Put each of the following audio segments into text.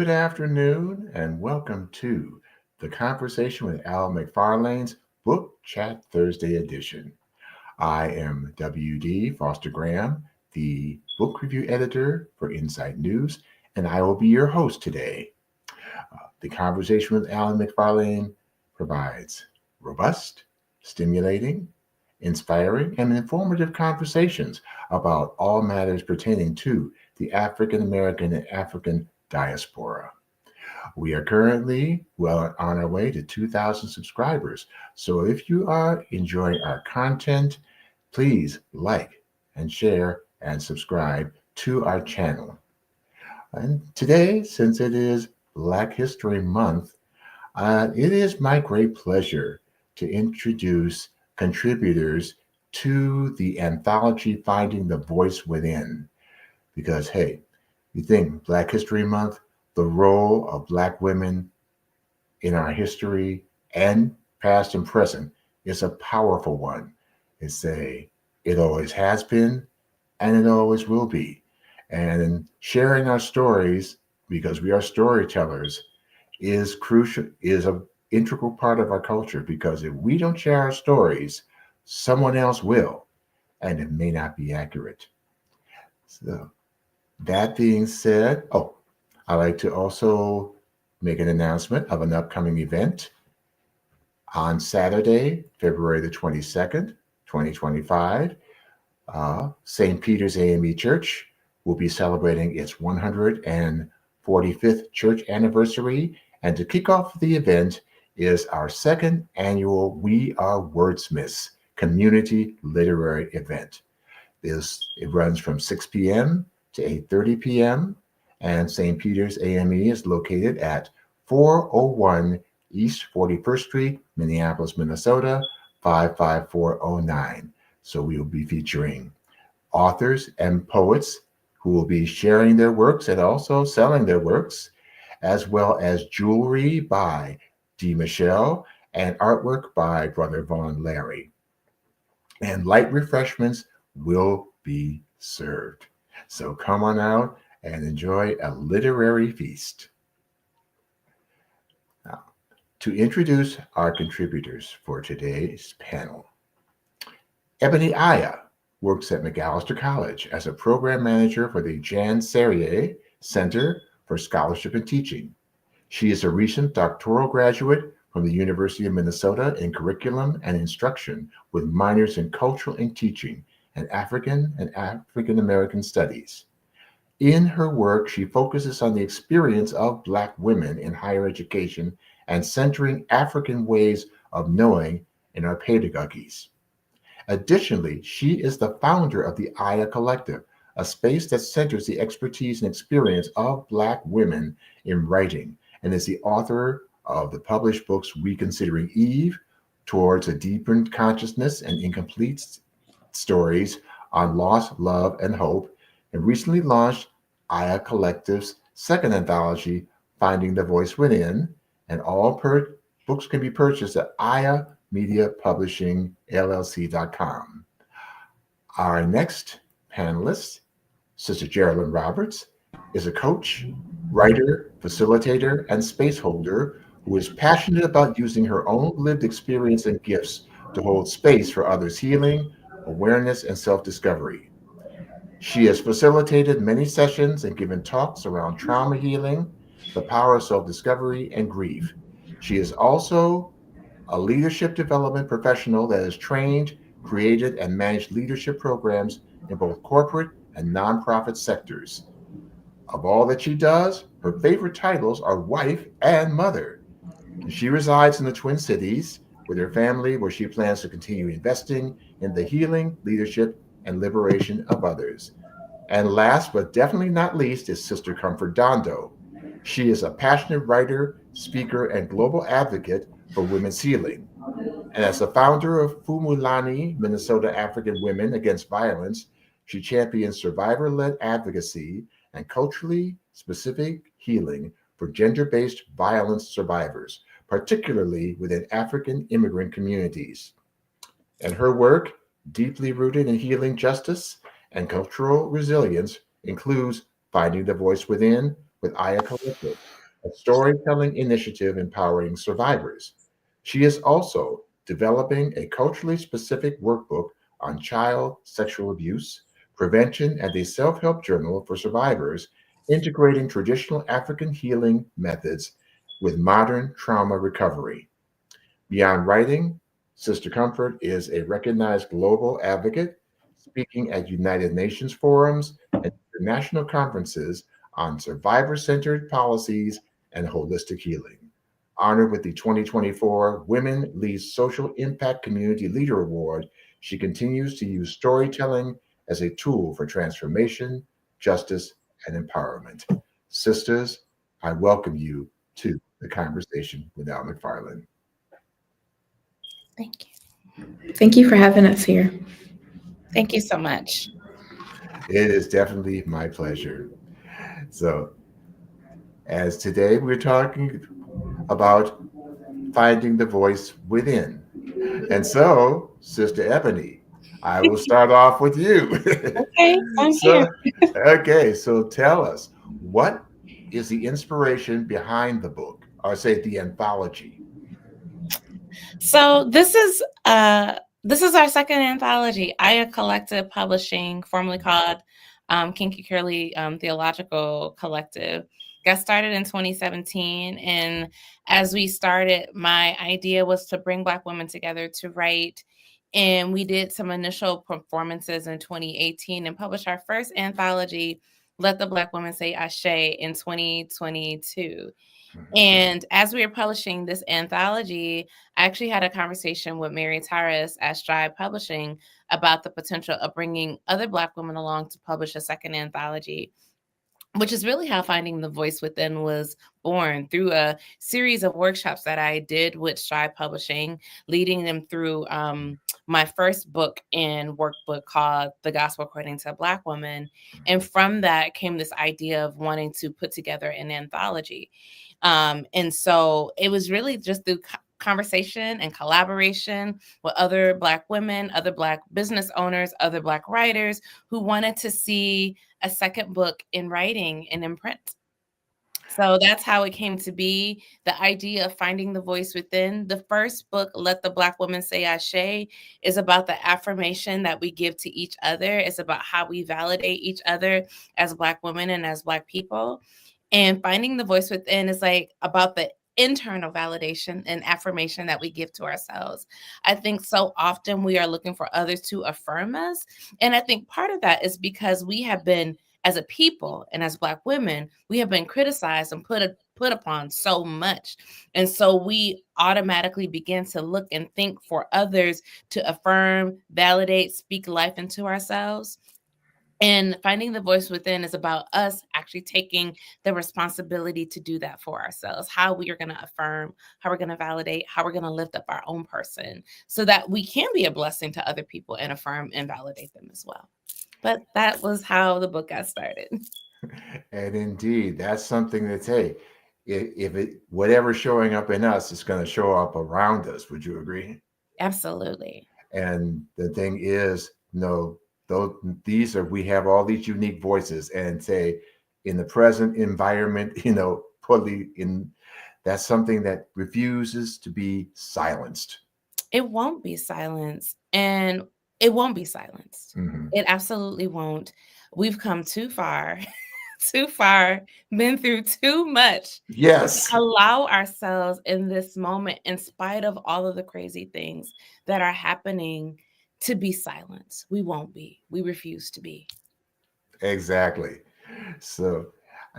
Good afternoon, and welcome to the Conversation with Al McFarlane's Book Chat Thursday edition. I am W.D. Foster Graham, the book review editor for Inside News, and I will be your host today. The Conversation with Al McFarlane provides robust, stimulating, inspiring, and informative conversations about all matters pertaining to the African American and African diaspora. We are currently well on our way to 2,000 subscribers. So if you are enjoying our content, please like and share and subscribe to our channel. And today, since it is Black History Month, it is my great pleasure to introduce contributors to the anthology Finding the Voice Within. Because, hey, you think Black History Month, the role of Black women in our history and past and present is a powerful one. It always has been and it always will be. And in sharing our stories, because we are storytellers, is crucial, is an integral part of our culture. Because if we don't share our stories, someone else will, and it may not be accurate. So, that being said, I'd like to also make an announcement of an upcoming event on Saturday, February the 22nd, 2025. St. Peter's AME Church will be celebrating its 145th church anniversary. And to kick off the event is our second annual We Are Wordsmiths community literary event. It runs from 6 p.m. to 8:30 p.m. and St. Peter's AME is located at 401 East 41st Street, Minneapolis, Minnesota, 55409. So we will be featuring authors and poets who will be sharing their works and also selling their works, as well as jewelry by D. Michelle and artwork by Brother Vaughn Larry. And light refreshments will be served. So come on out and enjoy a literary feast. Now, to introduce our contributors for today's panel, Ebony Aya works at Macalester College as a program manager for the Jan Serrier Center for Scholarship and Teaching. She is a recent doctoral graduate from the University of Minnesota in curriculum and instruction with minors in cultural and teaching and African American studies. In her work, she focuses on the experience of Black women in higher education and centering African ways of knowing in our pedagogies. Additionally, she is the founder of the Aya Collective, a space that centers the expertise and experience of Black women in writing, and is the author of the published books Reconsidering Eve, Towards a Deepened Consciousness and Incomplete Stories on Loss, Love, and Hope, and recently launched Aya Collective's second anthology, Finding the Voice Within, and all books can be purchased at ayamediapublishingllc.com. Our next panelist, Sister Jaralyn Roberts, is a coach, writer, facilitator, and space holder who is passionate about using her own lived experience and gifts to hold space for others' healing, awareness, and self-discovery. She has facilitated many sessions and given talks around trauma healing, the power of self-discovery, and grief. She is also a leadership development professional that has trained, created, and managed leadership programs in both corporate and nonprofit sectors. Of all that she does, her favorite titles are wife and mother. She resides in the Twin Cities with her family, where she plans to continue investing in the healing, leadership, and liberation of others. And last but definitely not least is Sister Comfort Dondo. She is a passionate writer, speaker, and global advocate for women's healing. And as the founder of Fumulani, Minnesota African Women Against Violence, she champions survivor-led advocacy and culturally specific healing for gender-based violence survivors, particularly within African immigrant communities. And her work, deeply rooted in healing justice and cultural resilience, includes Finding the Voice Within with Aya Collective, a storytelling initiative empowering survivors. She is also developing a culturally specific workbook on child sexual abuse, prevention, and a self help journal for survivors, integrating traditional African healing methods with modern trauma recovery. Beyond writing, Sister Comfort is a recognized global advocate, speaking at United Nations forums and international conferences on survivor centered policies and holistic healing. Honored with the 2024 Women Lead Social Impact Community Leader Award, she continues to use storytelling as a tool for transformation, justice, and empowerment. Sisters, I welcome you to the conversation with Al McFarlane. Thank you. Thank you for having us here. Thank you so much. It is definitely my pleasure. So, as today we're talking about finding the voice within. And so, Sister Ebony, I will start off with you. Okay, I'm here. So, okay, so tell us, what is the inspiration behind the book, or say the anthology? So this is our second anthology. Aya Collective Publishing, formerly called Kinky Curly Theological Collective, got started in 2017. And as we started, my idea was to bring Black women together to write. And we did some initial performances in 2018 and published our first anthology, Let the Black Women Say Ashe, in 2022. And as we were publishing this anthology, I actually had a conversation with Mary Tyrus at Stride Publishing about the potential of bringing other Black women along to publish a second anthology, which is really how Finding the Voice Within was born, through a series of workshops that I did with Stride Publishing, leading them through my first book and workbook called The Gospel According to a Black Woman. And from that came this idea of wanting to put together an anthology. And so it was really just through conversation and collaboration with other Black women, other Black business owners, other Black writers who wanted to see a second book in writing and in print. So that's how it came to be, the idea of finding the voice within. The first book, Let the Black Woman Say Ashe, is about the affirmation that we give to each other. It's about how we validate each other as Black women and as Black people. And Finding the Voice Within is like about the internal validation and affirmation that we give to ourselves. I think so often we are looking for others to affirm us. And I think part of that is because we have been, as a people and as Black women, we have been criticized and put upon so much. And so we automatically begin to look and think for others to affirm, validate, speak life into ourselves. And Finding the Voice Within is about us actually taking the responsibility to do that for ourselves, how we are going to affirm, how we're going to validate, how we're going to lift up our own person so that we can be a blessing to other people and affirm and validate them as well. But that was how the book got started. And indeed, that's something that's, hey, if it whatever's showing up in us is going to show up around us. Would you agree? Absolutely. And the thing is, those these are we have all these unique voices, and say in the present environment, putting in that's something that refuses to be silenced. It won't be silenced. And it won't be silenced. Hmm. It absolutely won't. We've come too far, too far, been through too much to Yes, allow ourselves in this moment, in spite of all of the crazy things that are happening, to be silenced. We won't be. We refuse to be. exactly. So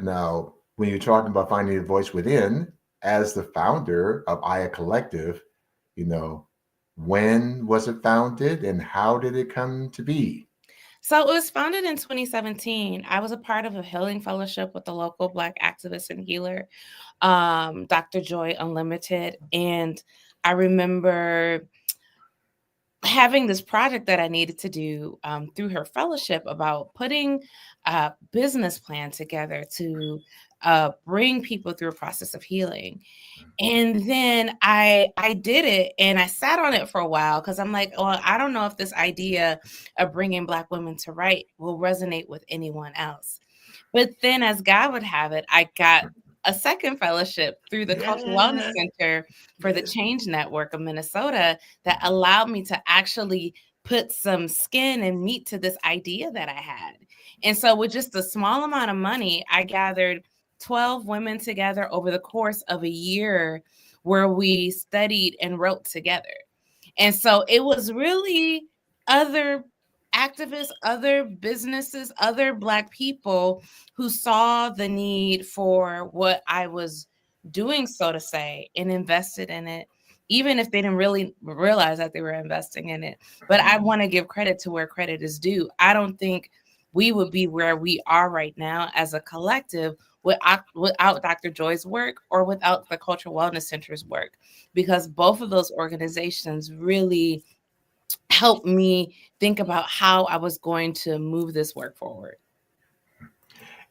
now, when you're talking about finding the voice within, as the founder of Aya Collective, you know, when was it founded and how did it come to be? So it was founded in 2017. I was a part of a healing fellowship with the local Black activist and healer, Dr. Joy Unlimited. And I remember having this project that I needed to do through her fellowship about putting a business plan together to bring people through a process of healing. And then I did it, and I sat on it for a while because I'm like, well, I don't know if this idea of bringing Black women to write will resonate with anyone else. But then, as God would have it, I got a second fellowship through the Cultural Wellness Yeah. Center for the Yes. Change Network of Minnesota that allowed me to actually put some skin and meat to this idea that I had. And so with just a small amount of money, I gathered 12 women together over the course of a year where we studied and wrote together. And so it was really other activists, other businesses, other Black people who saw the need for what I was doing, so to say, and invested in it, even if they didn't really realize that they were investing in it. But I want to give credit to where credit is due. I don't think we would be where we are right now as a collective without Dr. Joy's work or without the Cultural Wellness Center's work, because both of those organizations really helped me think about how I was going to move this work forward.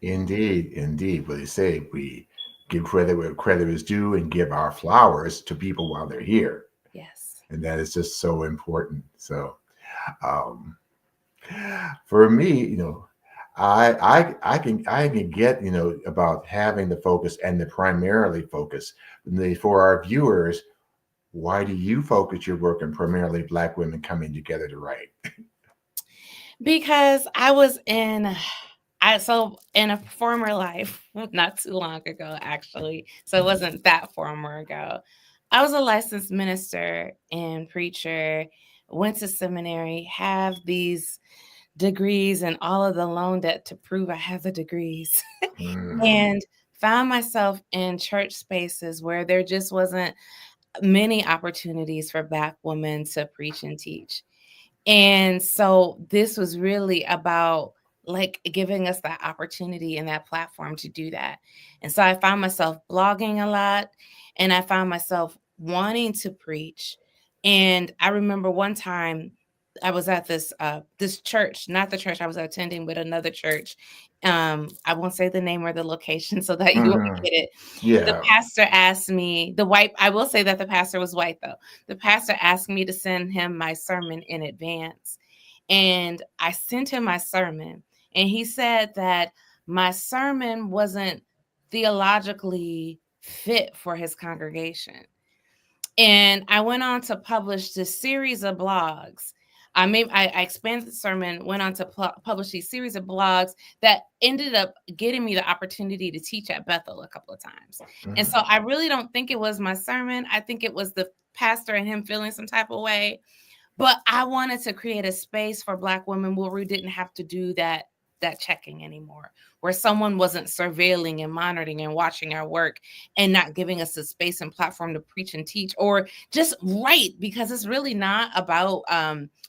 Indeed, indeed. What they say, we give credit where credit is due and give our flowers to people while they're here. Yes. And that is just so important. So, um, for me, I can get about having the focus and the primarily focus. For our viewers, why do you focus your work on primarily Black women coming together to write? Because I was in in a former life, not too long ago, actually. So it wasn't that former ago. I was a licensed minister and preacher, went to seminary, have these degrees and all of the loan debt to prove I have the degrees, Mm, and found myself in church spaces where there just wasn't many opportunities for Black women to preach and teach. And so this was really about like giving us that opportunity and that platform to do that. And so I found myself blogging a lot, and I found myself wanting to preach. And I remember one time I was at this church, not the church I was attending, but another church. I won't say the name or the location so that you won't mhm. get it. The Yeah. pastor asked me, I will say that the pastor was white though. The pastor asked me to send him my sermon in advance. And I sent him my sermon. And he said that my sermon wasn't theologically fit for his congregation. And I went on to publish this series of blogs. I expanded the sermon, went on to publish these series of blogs that ended up getting me the opportunity to teach at Bethel a couple of times. And Mhm. so I really don't think it was my sermon. I think it was the pastor and him feeling some type of way. But I wanted to create a space for Black women where we didn't have to do that checking anymore, where someone wasn't surveilling and monitoring and watching our work and not giving us a space and platform to preach and teach or just write, because it's really not about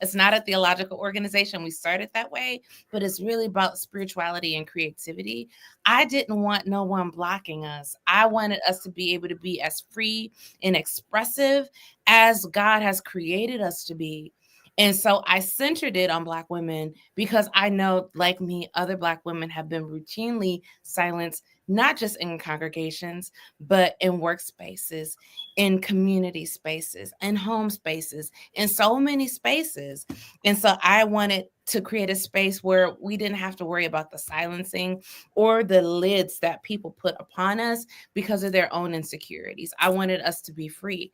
it's not a theological organization. We started that way, but it's really about spirituality and creativity. I didn't want no one blocking us. I wanted us to be able to be as free and expressive as God has created us to be. And so I centered it on Black women because I know, like me, other Black women have been routinely silenced, not just in congregations, but in workspaces, in community spaces, in home spaces, in so many spaces. And so I wanted to create a space where we didn't have to worry about the silencing or the lids that people put upon us because of their own insecurities. I wanted us to be free.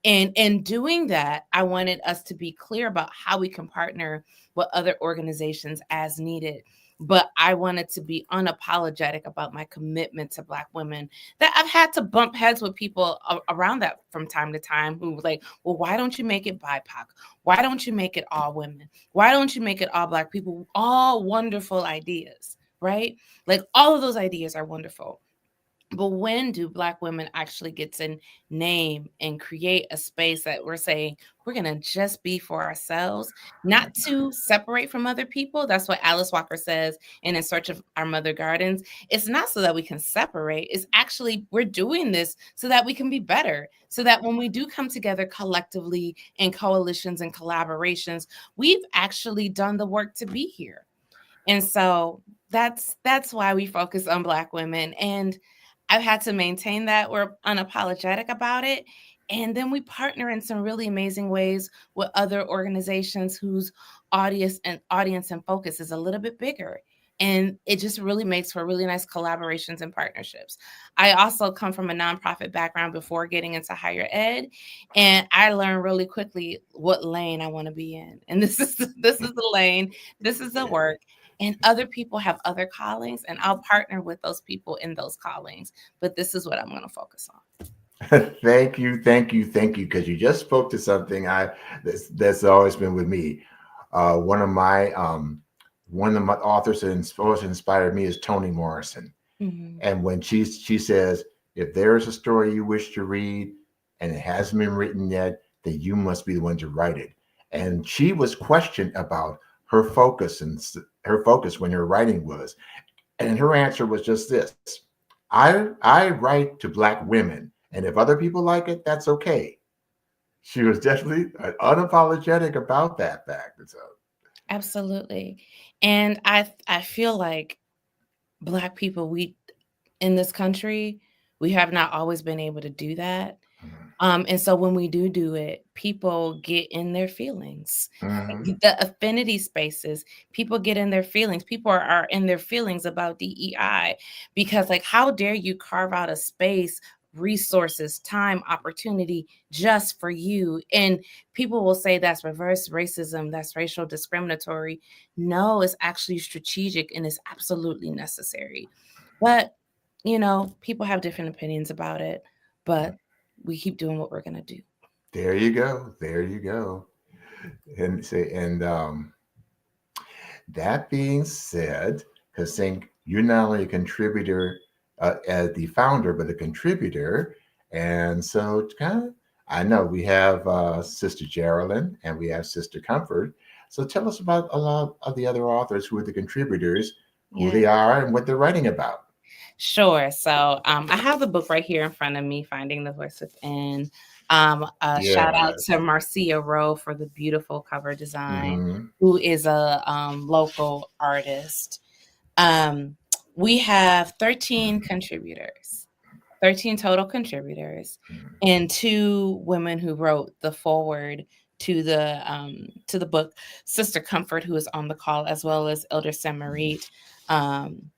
And in doing that, I wanted us to be clear about how we can partner with other organizations as needed. But I wanted to be unapologetic about my commitment to Black women. That I've had to bump heads with people around that from time to time who were like, well, why don't you make it BIPOC? Why don't you make it all women? Why don't you make it all Black people? All wonderful ideas, right? Like all of those ideas are wonderful. But when do Black women actually get to name and create a space that we're saying we're going to just be for ourselves, not to separate from other people? That's what Alice Walker says In Search of Our Mother Gardens. It's not so that we can separate. It's actually, we're doing this so that we can be better, so that when we do come together collectively in coalitions and collaborations, we've actually done the work to be here. And so that's why we focus on Black women. And I've had to maintain that. We're unapologetic about it. And then we partner in some really amazing ways with other organizations whose audience and focus is a little bit bigger. And it just really makes for really nice collaborations and partnerships. I also come from a nonprofit background before getting into higher ed, and I learned really quickly what lane I want to be in. And this is the lane, this is the work. And other people have other callings, and I'll partner with those people in those callings. But this is what I'm going to focus on. Thank you, thank you, thank you, because you just spoke to something that's always been with me. Uh, one of my um, one of my authors that always inspired me is Toni Morrison. Mhm. And when she says, if there is a story you wish to read and it hasn't been written yet, then you must be the one to write it. And she was questioned about her focus and her focus when her writing was, and her answer was just this: I write to Black women, and if other people like it, that's okay. She was definitely unapologetic about that fact. And so, Absolutely. And I feel like Black people, we in this country, we have not always been able to do that. And so when we do it, people get in their feelings. mhm. The affinity spaces, people get in their feelings. People are in their feelings about DEI because, like, how dare you carve out a space, resources, time, opportunity just for you? And people will say that's reverse racism, that's racial discriminatory. No, it's actually strategic and it's absolutely necessary. But, people have different opinions about it. But we keep doing what we're gonna do. There you go. There you go. And say, and that being said, because think you're not only a contributor as the founder, but a contributor. And so, it's kind of, I know we have Sister Jaralyn and we have Sister Comfort. So, tell us about a lot of the other authors who are the contributors, who Yeah. they are, and what they're writing about. Sure. So I have the book right here in front of me, Finding the Voice Within. Shout out Yes. to Marcia Rowe for the beautiful cover design, Hmm. who is a local artist. Um, we have 13 contributors, 13 total contributors, and two women who wrote the foreword to the book. Sister Comfort, who is on the call, as well as Elder Samarit, um,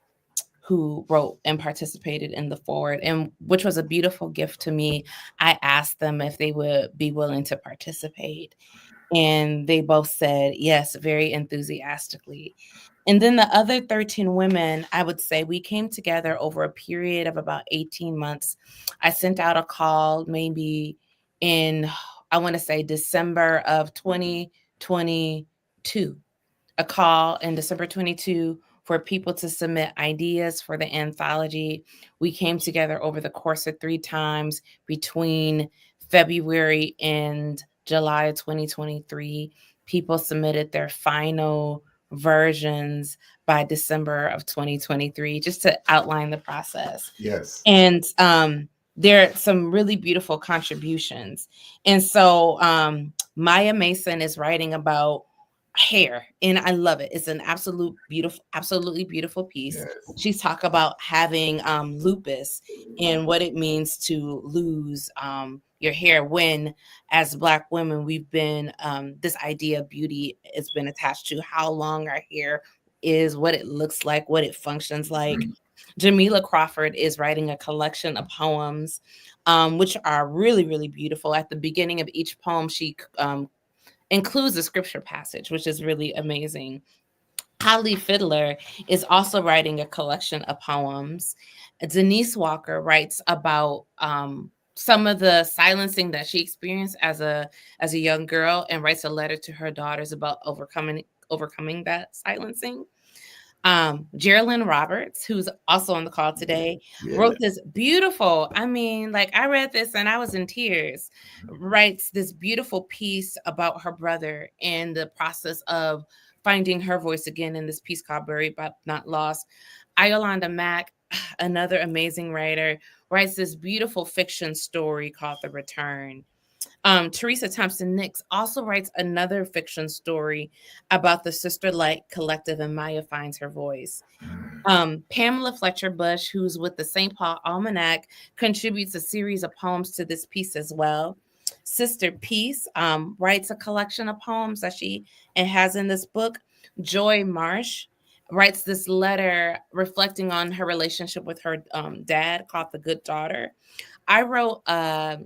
who wrote and participated in the forward, and which was a beautiful gift to me. I asked them if they would be willing to participate, and they both said yes, very enthusiastically. And then the other 13 women, I would say we came together over a period of about 18 months. I sent out a call maybe in, I want to say, December of 2022, a call in December 22 for people to submit ideas for the anthology. We came together over the course of 3 times between February and July of 2023. People submitted their final versions by December of 2023, just to outline the process. Yes. And there are some really beautiful contributions. And so Maya Mason is writing about hair, and I love it. It's an absolutely beautiful piece. Yes. She's talk about having lupus and what it means to lose your hair when, as Black women, we've been this idea of beauty has been attached to how long our hair is, what it looks like, what it functions like. Jamila Crawford is writing a collection of poems, which are really, really beautiful. At the beginning of each poem, she includes a scripture passage, which is really amazing. Holly Fiddler is also writing a collection of poems. Denise Walker writes about some of the silencing that she experienced as a young girl, and writes a letter to her daughters about overcoming that silencing. Jaralyn Roberts, who's also on the call today, Yeah. wrote this beautiful, I mean, like, I read this and I was in tears, writes this beautiful piece about her brother and the process of finding her voice again in this piece called Buried but Not Lost. Yolanda Mack, another amazing writer, writes this beautiful fiction story called The Return. Teresa Thompson Nix also writes another fiction story about the Sister Light Collective, and Maya finds her voice. Pamela Fletcher Bush, who's with the St. Paul Almanac, contributes a series of poems to this piece as well. Sister Peace writes a collection of poems that she and has in this book. Joy Marsh writes this letter reflecting on her relationship with her dad called The Good Daughter. I wrote a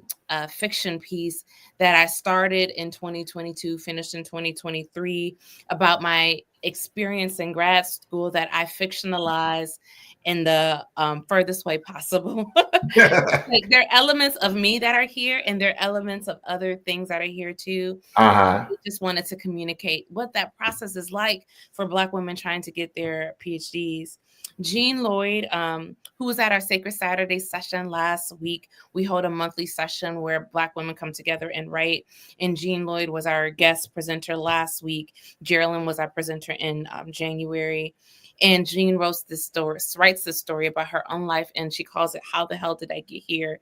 fiction piece that I started in 2022, finished in 2023, about my experience in grad school that I fictionalized in the furthest way possible. Like, there are elements of me that are here, and there are elements of other things that are here too. Uh-huh. We just wanted to communicate what that process is like for Black women trying to get their PhDs. Jean Lloyd, who was at our Sacred Saturday session last week, we hold a monthly session where Black women come together and write. And Jean Lloyd was our guest presenter last week. Jaralyn was our presenter in January. And Jean writes this story about her own life, and she calls it "How the Hell Did I Get Here?"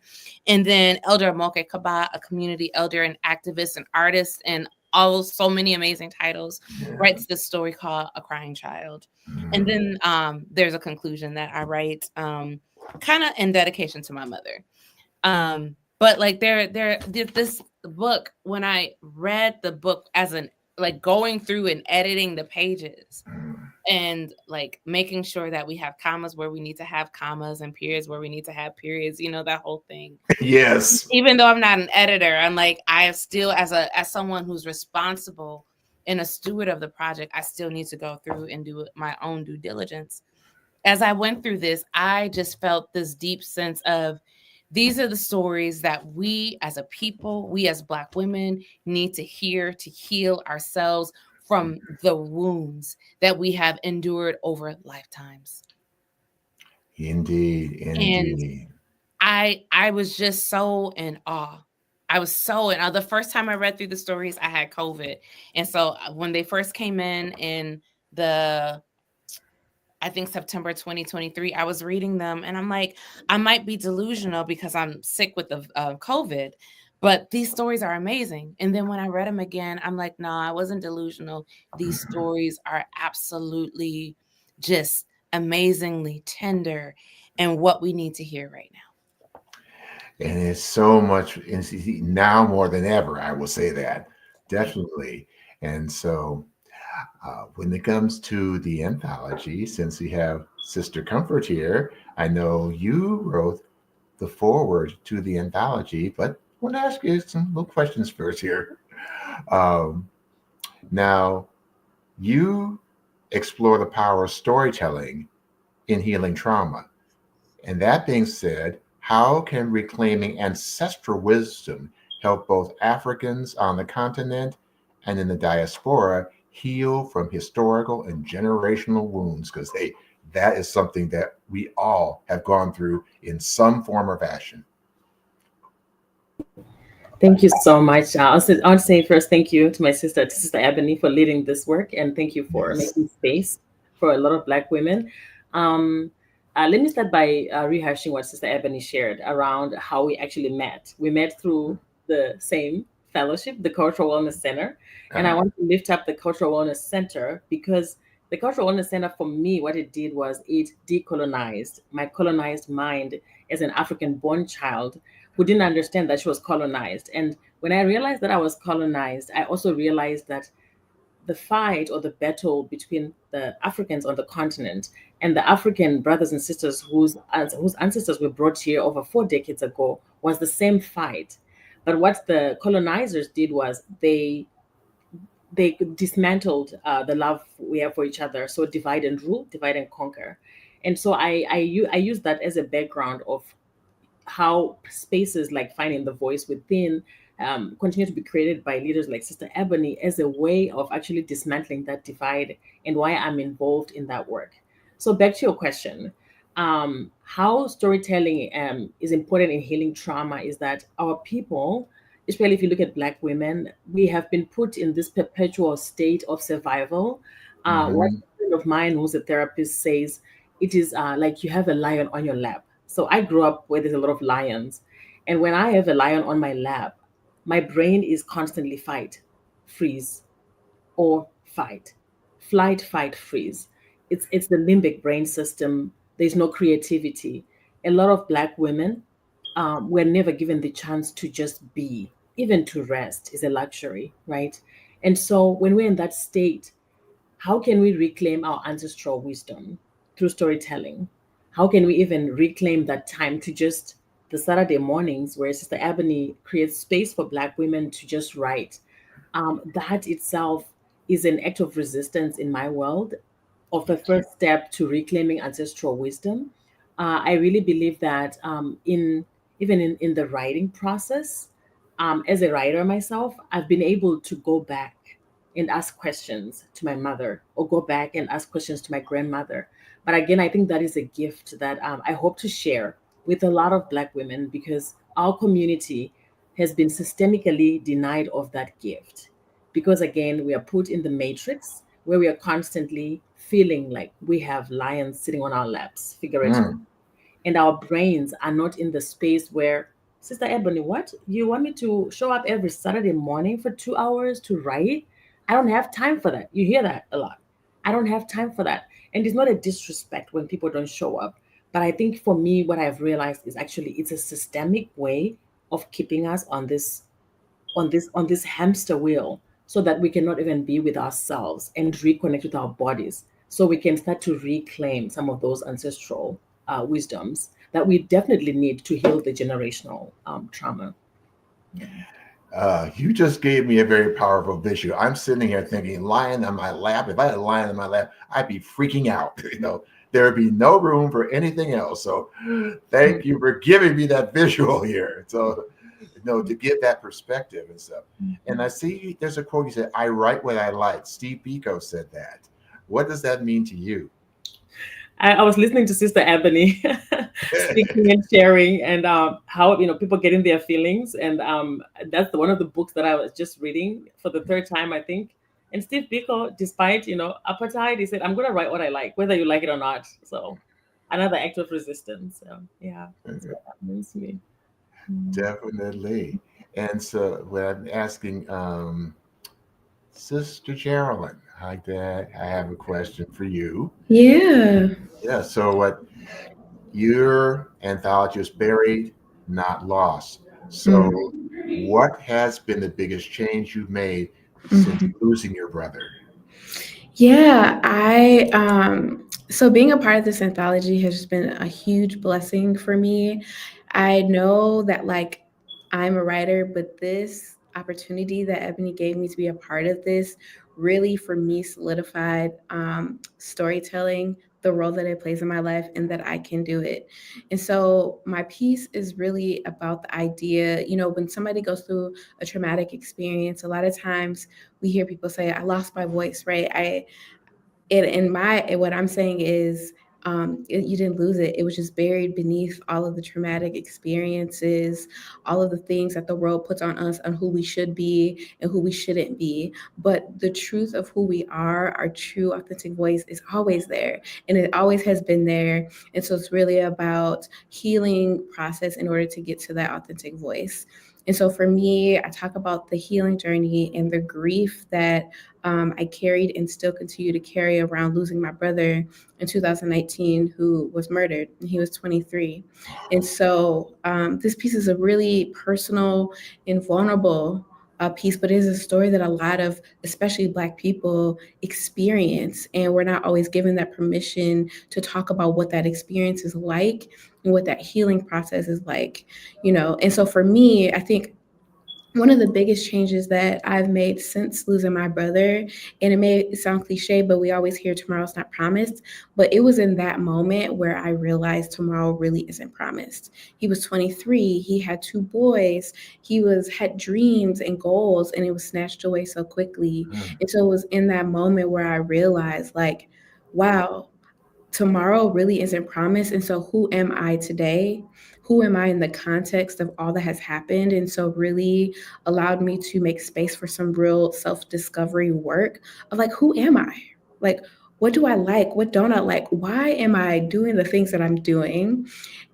And then Elder Amoke Kaba, a community elder and activist and artist, and so many amazing titles, writes this story called "A Crying Child." And then there's a conclusion that I write, kind of in dedication to my mother. But like this book, when I read the book as like going through and editing the pages and like making sure that we have commas where we need to have commas and periods where we need to have periods, that whole thing. Yes. Even though I'm not an editor, I'm like, I am still, as someone who's responsible and a steward of the project, I still need to go through and do my own due diligence. As I went through this, I just felt this deep sense of, these are the stories that we as a people, we as Black women need to hear to heal ourselves from the wounds that we have endured over lifetimes. Indeed. And I was just so in awe. I was so in awe. The first time I read through the stories, I had COVID. And so when they first came in I think September 2023, I was reading them and I'm like, I might be delusional because I'm sick with the COVID, but these stories are amazing. And then when I read them again, I'm like, no, I wasn't delusional. These stories are absolutely just amazingly tender and what we need to hear right now. And it's so much now more than ever, I will say that. Definitely. And so when it comes to the anthology, since we have Sister Comfort here, I know you wrote the foreword to the anthology, but I want to ask you some little questions first here. Now, you explore the power of storytelling in healing trauma. And that being said, how can reclaiming ancestral wisdom help both Africans on the continent and in the diaspora heal from historical and generational wounds? Because that is something that we all have gone through in some form or fashion. Thank you so much. I want to say first, thank you to my sister Ebony, for leading this work, and thank you for making space for a lot of Black women. Let me start by rehashing what Sister Ebony shared around how we actually met. We met through the same fellowship, the Cultural Wellness Center. And I want to lift up the Cultural Wellness Center because the Cultural Wellness Center, for me, what it did was it decolonized my colonized mind as an African-born child who didn't understand that she was colonized. And when I realized that I was colonized, I also realized that the fight or the battle between the Africans on the continent and the African brothers and sisters whose ancestors were brought here over 4 decades ago was the same fight. But what the colonizers did was they dismantled the love we have for each other. So divide and rule, divide and conquer. And so I use that as a background of how spaces like finding the voice within continue to be created by leaders like Sister Ebony as a way of actually dismantling that divide, and why I'm involved in that work. So back to your question, how storytelling is important in healing trauma is that our people, especially if you look at Black women, we have been put in this perpetual state of survival. One friend of mine who's a therapist says it is like you have a lion on your lap. So I grew up where there's a lot of lions. And when I have a lion on my lap, my brain is constantly fight, freeze, or fight, flight, fight, freeze. It's the limbic brain system. There's no creativity. A lot of Black women were never given the chance to just be. Even to rest is a luxury, right? And so when we're in that state, how can we reclaim our ancestral wisdom through storytelling? How can we even reclaim that time to just the Saturday mornings where Sister Ebony creates space for Black women to just write? That itself is an act of resistance in my world, of a first step to reclaiming ancestral wisdom. I really believe that in even in the writing process, as a writer myself, I've been able to go back and ask questions to my mother, or go back and ask questions to my grandmother. But again, I think that is a gift that I hope to share with a lot of Black women, because our community has been systemically denied of that gift. Because again, we are put in the matrix where we are constantly feeling like we have lions sitting on our laps, figuratively, Mm. and our brains are not in the space where, Sister Ebony, what? You want me to show up every Saturday morning for 2 hours to write? I don't have time for that. You hear that a lot. I don't have time for that. And it's not a disrespect when people don't show up. But I think for me, what I've realized is actually it's a systemic way of keeping us on this hamster wheel, so that we cannot even be with ourselves and reconnect with our bodies, so we can start to reclaim some of those ancestral wisdoms that we definitely need to heal the generational trauma. Yeah. You just gave me a very powerful visual. I'm sitting here thinking, lion on my lap. If I had a lion on my lap, I'd be freaking out. There would be no room for anything else. So, thank you for giving me that visual here. So, to get that perspective and stuff. And I see there's a quote you said, "I write what I like." Steve Biko said that. What does that mean to you? I was listening to Sister Ebony speaking and sharing, and how people get in their feelings, and that's one of the books that I was just reading for the third time, I think. And Steve Biko, despite apartheid, he said, "I'm gonna write what I like, whether you like it or not." So another act of resistance. So yeah, that's what that means to me. Mm. Definitely. And so, when I'm asking Sister Jaralyn, hi, Dad, I have a question for you. Yeah. Yeah. So, what your anthology is buried, not lost. So, what has been the biggest change you've made since Mhm. losing your brother? Yeah, I so being a part of this anthology has just been a huge blessing for me. I know that like I'm a writer, but this opportunity that Ebony gave me to be a part of this really for me solidified storytelling, the role that it plays in my life, and that I can do it. And so my piece is really about the idea, when somebody goes through a traumatic experience, a lot of times we hear people say, I lost my voice, right? What I'm saying is, you didn't lose it. It was just buried beneath all of the traumatic experiences, all of the things that the world puts on us, on who we should be and who we shouldn't be. But the truth of who we are, our true authentic voice, is always there, and it always has been there. And so it's really about healing process in order to get to that authentic voice. And so for me, I talk about the healing journey and the grief that I carried and still continue to carry around losing my brother in 2019, who was murdered, and he was 23. And so this piece is a really personal and vulnerable piece, but it is a story that a lot of, especially Black people, experience. And we're not always given that permission to talk about what that experience is like and what that healing process is like, And so for me, I think one of the biggest changes that I've made since losing my brother, and it may sound cliche, but we always hear tomorrow's not promised. But it was in that moment where I realized tomorrow really isn't promised. He was 23. He had two boys. Had dreams and goals, and it was snatched away so quickly. Mm. And so it was in that moment where I realized, like, wow, tomorrow really isn't promised. And so, who am I today? Who am I in the context of all that has happened? And so, really allowed me to make space for some real self discovery work of like, who am I? Like, what do I like? What don't I like? Why am I doing the things that I'm doing?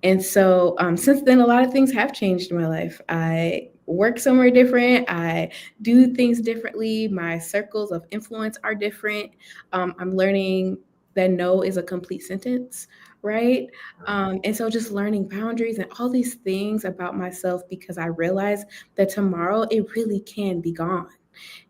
And so, since then, a lot of things have changed in my life. I work somewhere different. I do things differently. My circles of influence are different. I'm learning that no is a complete sentence, right? And so just learning boundaries and all these things about myself, because I realize that tomorrow it really can be gone.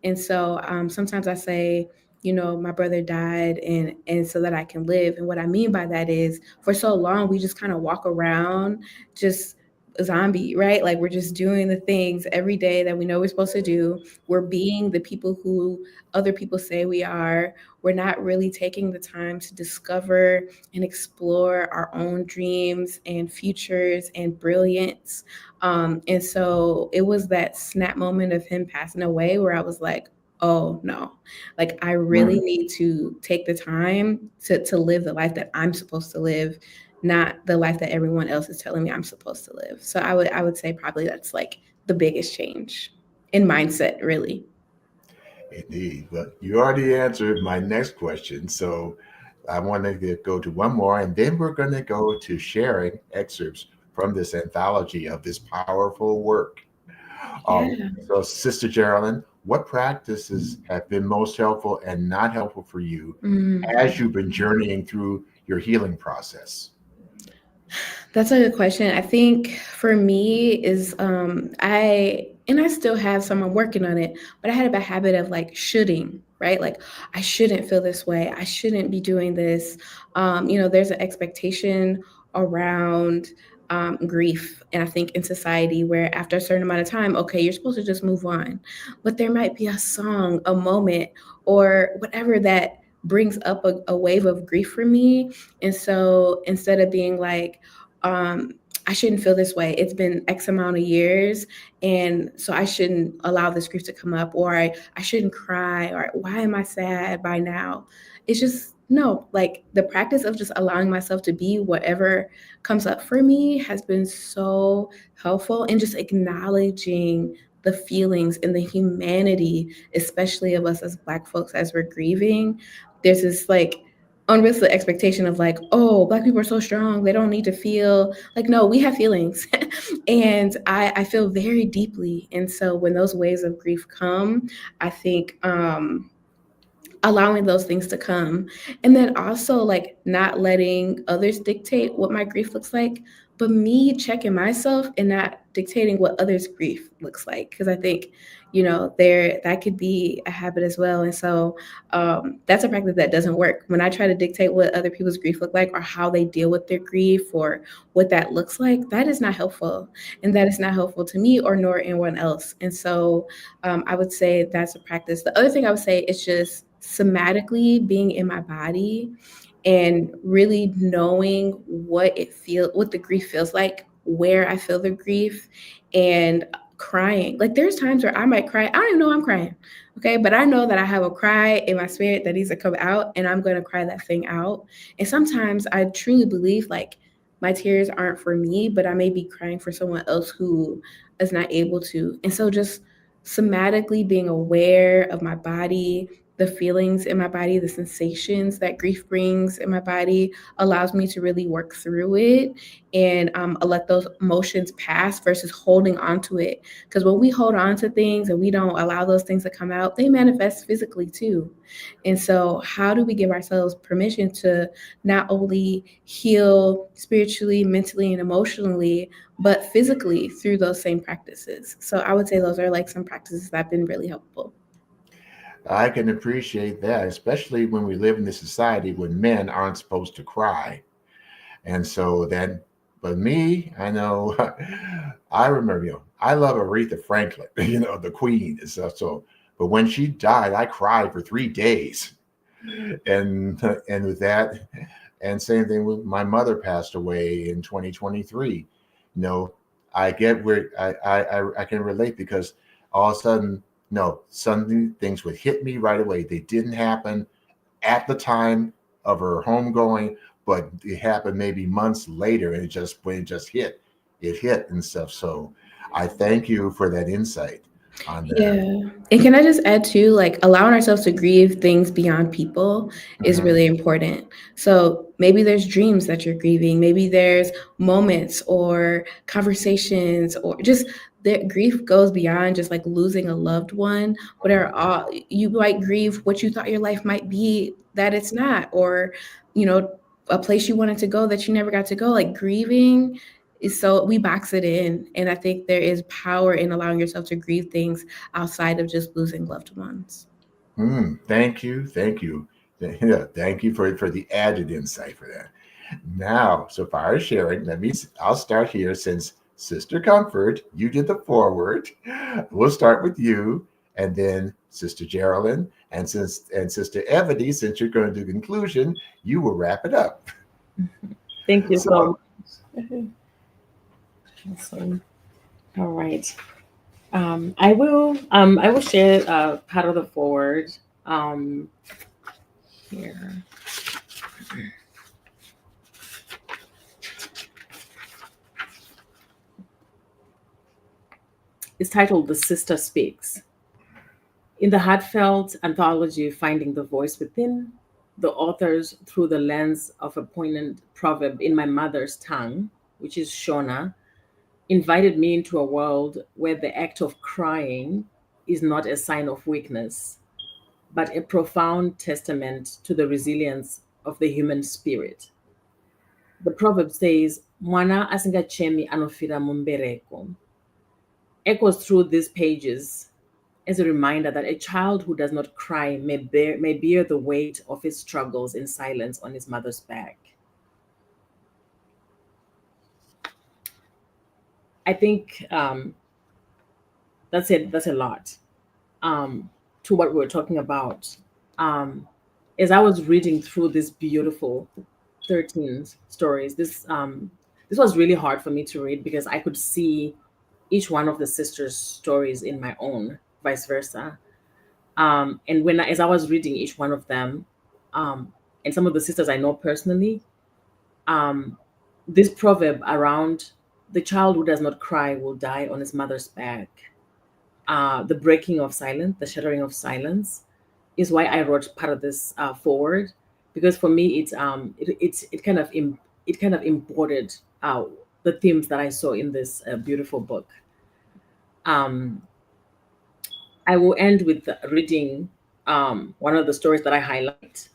And so sometimes I say, my brother died, and so that I can live. And what I mean by that is, for so long we just kind of walk around just a zombie, right? Like, we're just doing the things every day that we know we're supposed to do. We're being the people who other people say we are. We're not really taking the time to discover and explore our own dreams and futures and brilliance. And so it was that snap moment of him passing away where I was like, oh no, like, I really Mm. need to take the time to live the life that I'm supposed to live, not the life that everyone else is telling me I'm supposed to live. So I would say probably that's like the biggest change in mindset, really. Indeed. But you already answered my next question. So I want to go to one more, and then we're going to go to sharing excerpts from this anthology of this powerful work. Yeah. So, Sister Jaralyn, what practices have been most helpful and not helpful for you as Mm. you've been journeying through your healing process? That's a good question. I think for me is I still have some, I'm working on it, but I had a bad habit of like shoulding, right? Like, I shouldn't feel this way. I shouldn't be doing this. There's an expectation around grief, and I think in society where after a certain amount of time, okay, you're supposed to just move on. But there might be a song, a moment, or whatever that brings up a wave of grief for me. And so instead of being like, um, I shouldn't feel this way. It's been X amount of years. And so I shouldn't allow this grief to come up, or I shouldn't cry, or why am I sad by now? It's just, no, like, the practice of just allowing myself to be whatever comes up for me has been so helpful, and just acknowledging the feelings and the humanity, especially of us as Black folks as we're grieving. There's this like unrealistic expectation of like, oh, Black people are so strong, they don't need to feel. Like, no, we have feelings. And I feel very deeply. And so when those waves of grief come, I think allowing those things to come, and then also like not letting others dictate what my grief looks like, but me checking myself and not dictating what others grief looks like, because I think there that could be a habit as well. And so that's a practice that doesn't work. When I try to dictate what other people's grief look like, or how they deal with their grief, or what that looks like, that is not helpful, and that is not helpful to me or nor anyone else. And so I would say that's a practice. The other thing I would say is just somatically being in my body and really knowing what the grief feels like, where I feel the grief, and crying. Like, there's times where I might cry. I don't even know I'm crying. Okay. But I know that I have a cry in my spirit that needs to come out, and I'm going to cry that thing out. And sometimes I truly believe like my tears aren't for me, but I may be crying for someone else who is not able to. And so just somatically being aware of my body, the feelings in my body, the sensations that grief brings in my body, allows me to really work through it, and let those emotions pass versus holding on to it. Because when we hold on to things and we don't allow those things to come out, they manifest physically too. And so, how do we give ourselves permission to not only heal spiritually, mentally, and emotionally, but physically through those same practices? So, I would say those are like some practices that have been really helpful. I can appreciate that, especially when we live in this society when men aren't supposed to cry. And so then, but me, I know, I remember, I love Aretha Franklin, the queen and stuff. So, but when she died, I cried for 3 days. And with that, and same thing with my mother passed away in 2023. I get where I can relate, because all of a sudden, no, some things would hit me right away. They didn't happen at the time of her homegoing, but it happened maybe months later, and when it just hit, it hit and stuff. So I thank you for that insight on that. Yeah. And can I just add too, like, allowing ourselves to grieve things beyond people is Mhm. really important. So maybe there's dreams that you're grieving, maybe there's moments or conversations, or just that grief goes beyond just like losing a loved one. Whatever, you might grieve what you thought your life might be that it's not, or you know, a place you wanted to go that you never got to go. Like, grieving is, so we box it in, and I think there is power in allowing yourself to grieve things outside of just losing loved ones. Thank you. Thank you. Yeah, thank you for the added insight for that. Now, so far as sharing, I'll start here since Sister Comfort, you did the forward. We'll start with you, and then Sister Jaralyn, and Sister Ebony, since you're going to do the conclusion, you will wrap it up. Thank you So so much. Awesome. All right. I will share part of the forward here. It's titled "The Sister Speaks." In the heartfelt anthology "Finding the Voice Within," the authors, through the lens of a poignant proverb in my mother's tongue, which is Shona, invited me into a world where the act of crying is not a sign of weakness, but a profound testament to the resilience of the human spirit. The proverb says, Mwana asingachemi anofira mumbereko, echoes through these pages as a reminder that a child who does not cry may bear the weight of his struggles in silence on his mother's back. I think that's it. That's a lot to what we're talking about. Um, as I was reading through these beautiful 13 stories, this was really hard for me to read because I could see each one of the sisters' stories in my own, vice versa. And as I was reading each one of them, and some of the sisters I know personally, um, this proverb around the child who does not cry will die on his mother's back, the breaking of silence, the shattering of silence, is why I wrote part of this forward, because for me it kind of embodied the themes that I saw in this beautiful book. Um, I will end with reading one of the stories that I highlight.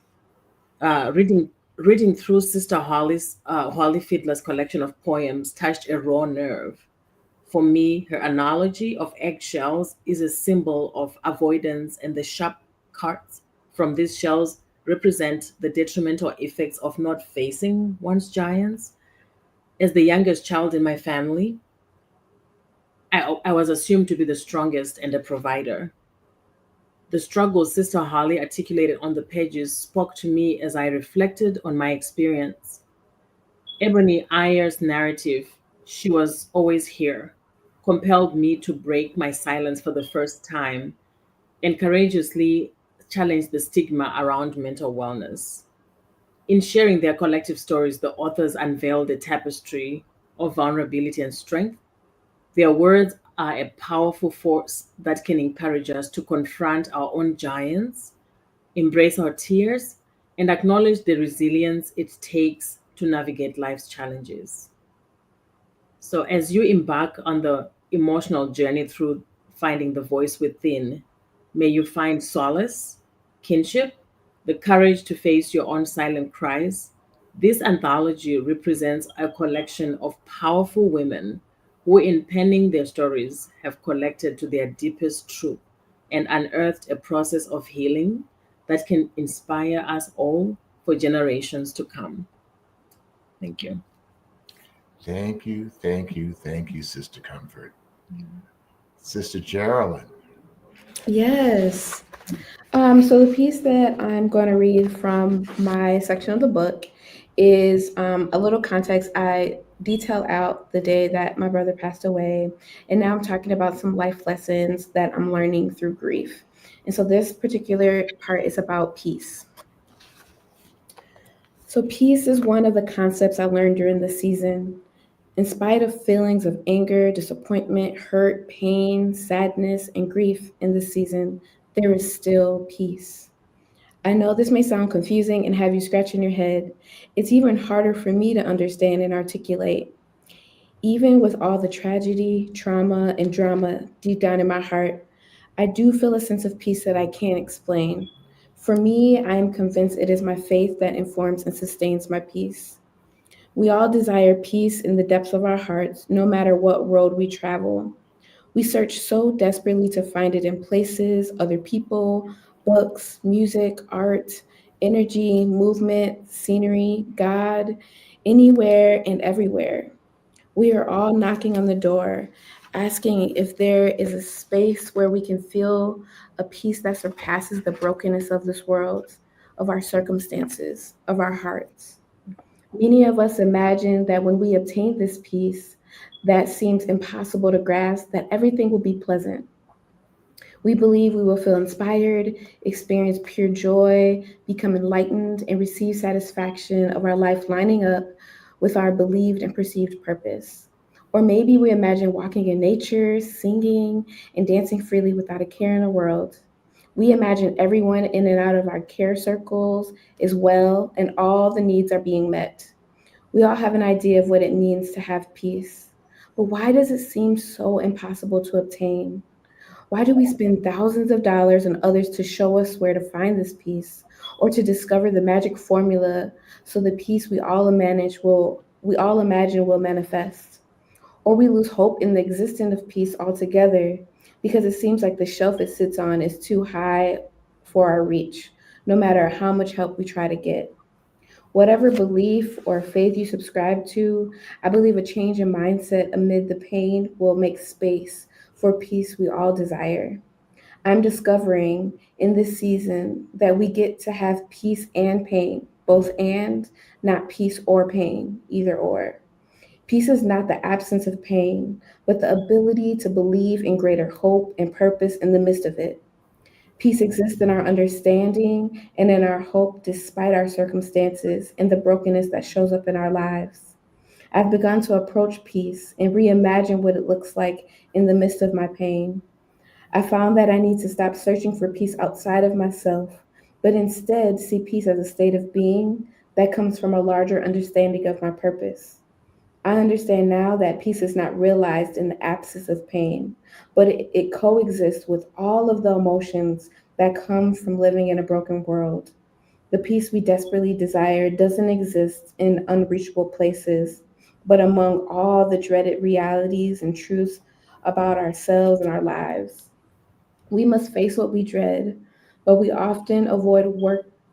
Reading through Sister Holly Fiedler's collection of poems touched a raw nerve. For me, her analogy of eggshells is a symbol of avoidance, and the sharp cuts from these shells represent the detrimental effects of not facing one's giants. As the youngest child in my family, I was assumed to be the strongest and a provider. The struggles Sister Holly articulated on the pages spoke to me as I reflected on my experience. Ebony Aya's narrative, "She was always here," compelled me to break my silence for the first time and courageously challenge the stigma around mental wellness. In sharing their collective stories, the authors unveiled a tapestry of vulnerability and strength. Their words are a powerful force that can encourage us to confront our own giants, embrace our tears, and acknowledge the resilience it takes to navigate life's challenges. So, as you embark on the emotional journey through finding the voice within, may you find solace, kinship, the courage to face your own silent cries. This anthology represents a collection of powerful women who, in penning their stories, have collected to their deepest truth and unearthed a process of healing that can inspire us all for generations to come. Thank you. thank you, thank you, thank you, Sister Comfort. Sister Geraldine. Yes. So the piece that I'm going to read from my section of the book is a little context. I detail out the day that my brother passed away, and now I'm talking about some life lessons that I'm learning through grief. And so this particular part is about peace. So peace is one of the concepts I learned during the season. In spite of feelings of anger, disappointment, hurt, pain, sadness, and grief in this season, there is still peace. I know this may sound confusing and have you scratching your head. It's even harder for me to understand and articulate. Even with all the tragedy, trauma, and drama deep down in my heart, I do feel a sense of peace that I can't explain. For me, I am convinced it is my faith that informs and sustains my peace. We all desire peace in the depths of our hearts, no matter what road we travel. We search so desperately to find it in places, other people, books, music, art, energy, movement, scenery, God, anywhere and everywhere. We are all knocking on the door, asking if there is a space where we can feel a peace that surpasses the brokenness of this world, of our circumstances, of our hearts. Many of us imagine that when we obtain this peace that seems impossible to grasp, that everything will be pleasant. We believe we will feel inspired, experience pure joy, become enlightened, and receive satisfaction of our life lining up with our believed and perceived purpose. Or maybe we imagine walking in nature, singing, and dancing freely without a care in the world. We imagine everyone in and out of our care circles is well and all the needs are being met. We all have an idea of what it means to have peace. But why does it seem so impossible to obtain? Why do we spend thousands of dollars on others to show us where to find this peace or to discover the magic formula so the peace we all imagine will manifest? Or we lose hope in the existence of peace altogether because it seems like the shelf it sits on is too high for our reach, no matter how much help we try to get. Whatever belief or faith you subscribe to, I believe a change in mindset amid the pain will make space for peace we all desire. I'm discovering in this season that we get to have peace and pain, both and, not peace or pain, either or. Peace is not the absence of pain, but the ability to believe in greater hope and purpose in the midst of it. Peace exists in our understanding and in our hope despite our circumstances and the brokenness that shows up in our lives. I've begun to approach peace and reimagine what it looks like in the midst of my pain. I found that I need to stop searching for peace outside of myself, but instead see peace as a state of being that comes from a larger understanding of my purpose. I understand now that peace is not realized in the absence of pain, but it coexists with all of the emotions that come from living in a broken world. The peace we desperately desire doesn't exist in unreachable places, but among all the dreaded realities and truths about ourselves and our lives. We must face what we dread, but we often avoid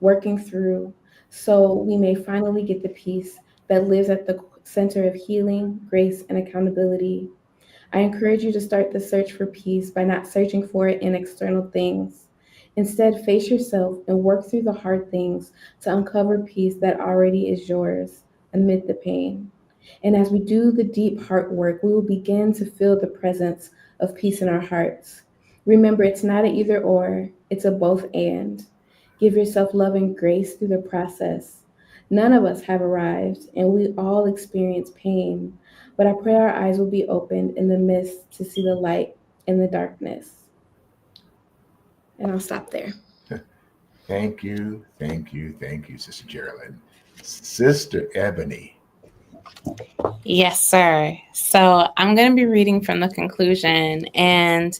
working through so we may finally get the peace that lives at the center of healing, grace, and accountability. I encourage you to start the search for peace by not searching for it in external things. Instead, face yourself and work through the hard things to uncover peace that already is yours amid the pain. And as we do the deep heart work, we will begin to feel the presence of peace in our hearts. Remember, it's not an either or, it's a both and. Give yourself love and grace through the process. None of us have arrived, and we all experience pain, but I pray our eyes will be opened in the midst to see the light in the darkness. And I'll stop there. Thank you, thank you, thank you, Sister Jaralyn. Sister Ebony. Yes, sir. So I'm going to be reading from the conclusion. And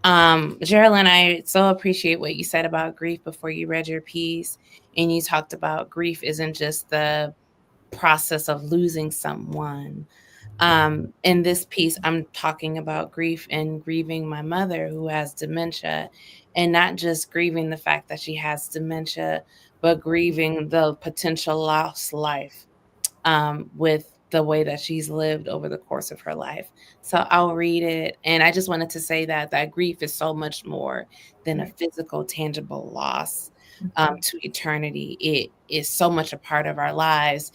Jaralyn, I so appreciate what you said about grief before you read your piece. And you talked about grief isn't just the process of losing someone. In this piece, I'm talking about grief and grieving my mother who has dementia, and not just grieving the fact that she has dementia, but grieving the potential lost life with the way that she's lived over the course of her life. So I'll read it. And I just wanted to say that grief is so much more than a physical, tangible loss to eternity. It is so much a part of our lives.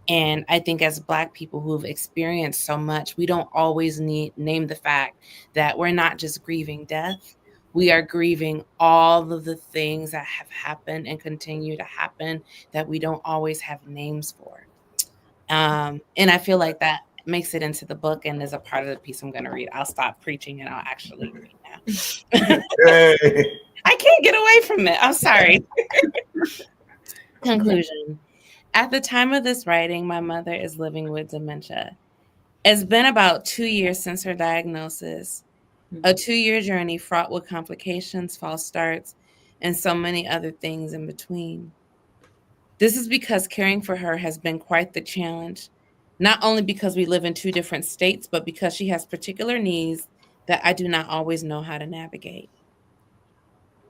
And I think as Black people who've experienced so much, we don't always name the fact that we're not just grieving death. We are grieving all of the things that have happened and continue to happen that we don't always have names for. And I feel like that makes it into the book and is a part of the piece I'm going to read. I'll stop preaching and I'll actually read now. Hey. I can't get away from it. I'm sorry. Conclusion. At the time of this writing, my mother is living with dementia. It's been about 2 years since her diagnosis, a 2-year journey fraught with complications, false starts, and so many other things in between. This is because caring for her has been quite the challenge, not only because we live in 2 different states, but because she has particular needs that I do not always know how to navigate.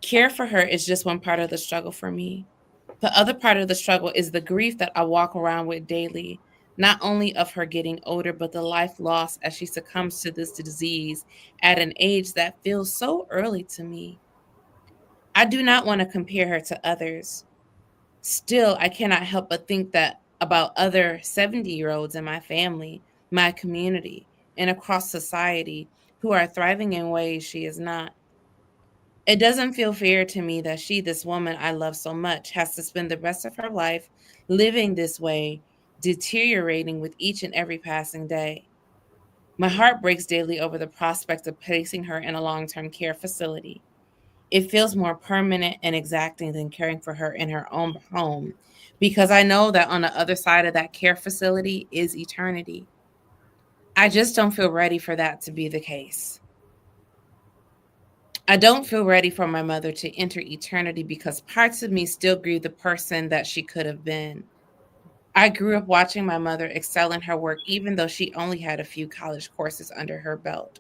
Care for her is just one part of the struggle for me. The other part of the struggle is the grief that I walk around with daily, not only of her getting older, but the life lost as she succumbs to this disease at an age that feels so early to me. I do not want to compare her to others. Still, I cannot help but think that about other 70-year-olds in my family, my community, and across society who are thriving in ways she is not. It doesn't feel fair to me that she, this woman I love so much, has to spend the rest of her life living this way, deteriorating with each and every passing day. My heart breaks daily over the prospect of placing her in a long term care facility. It feels more permanent and exacting than caring for her in her own home because I know that on the other side of that care facility is eternity. I just don't feel ready for that to be the case. I don't feel ready for my mother to enter eternity because parts of me still grieve the person that she could have been. I grew up watching my mother excel in her work, even though she only had a few college courses under her belt.